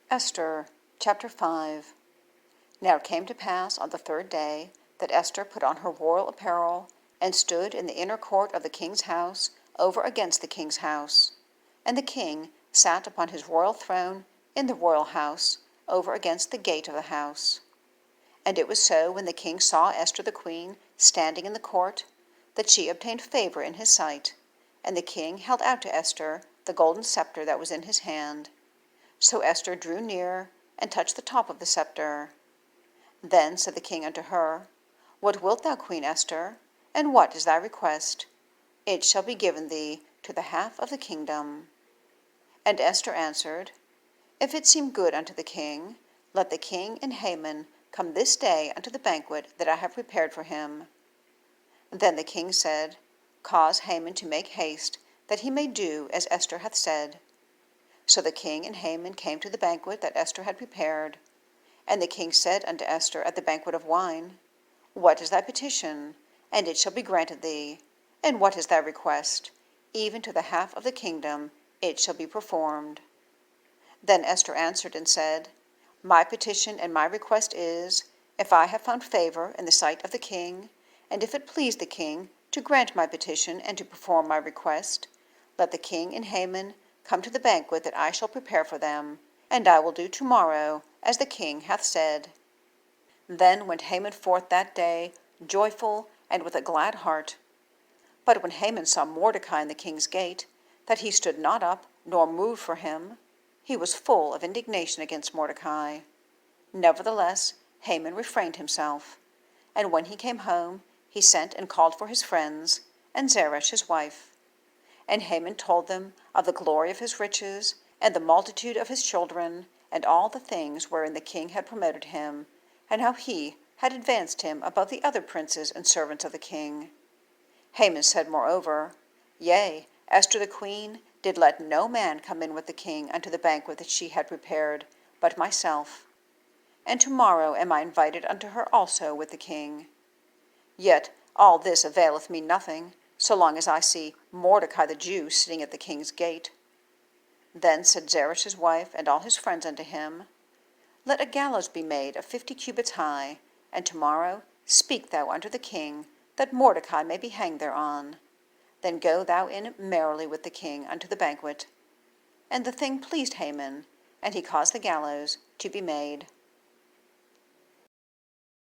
Esther, chapter 5. Now it came to pass on the third day that Esther put on her royal apparel, and stood in the inner court of the king's house, over against the king's house. And the king sat upon his royal throne in the royal house, over against the gate of the house. And it was so, when the king saw Esther the queen standing in the court, that she obtained favor in his sight. And the king held out to Esther the golden sceptre that was in his hand. So Esther drew near, and touched the top of the sceptre. Then said the king unto her, What wilt thou, Queen Esther? And what is thy request? It shall be given thee to the half of the kingdom. And Esther answered, If it seem good unto the king, let the king and Haman come this day unto the banquet that I have prepared for him. Then the king said, Cause Haman to make haste, that he may do as Esther hath said. So the king and Haman came to the banquet that Esther had prepared. And the king said unto Esther at the banquet of wine, What is thy petition? And it shall be granted thee. And what is thy request? Even to the half of the kingdom it shall be performed. Then Esther answered and said, My petition and my request is, if I have found favor in the sight of the king, and if it please the king to grant my petition and to perform my request, let the king and Haman come to the banquet that I shall prepare for them, and I will do tomorrow as the king hath said. Then went Haman forth that day, joyful and with a glad heart. But when Haman saw Mordecai in the king's gate, that he stood not up, nor moved for him, he was full of indignation against Mordecai. Nevertheless Haman refrained himself, and when he came home, he sent and called for his friends, and Zeresh his wife. And Haman told them of the glory of his riches, and the multitude of his children, and all the things wherein the king had promoted him, and how he had advanced him above the other princes and servants of the king. Haman said moreover, Yea, Esther the queen did let no man come in with the king unto the banquet that she had prepared, but myself. And tomorrow am I invited unto her also with the king. Yet all this availeth me nothing, so long as I see Mordecai the Jew sitting at the king's gate. Then said Zeresh his wife and all his friends unto him, Let a gallows be made of 50 cubits high, and tomorrow speak thou unto the king, that Mordecai may be hanged thereon. Then go thou in merrily with the king unto the banquet. And the thing pleased Haman, and he caused the gallows to be made.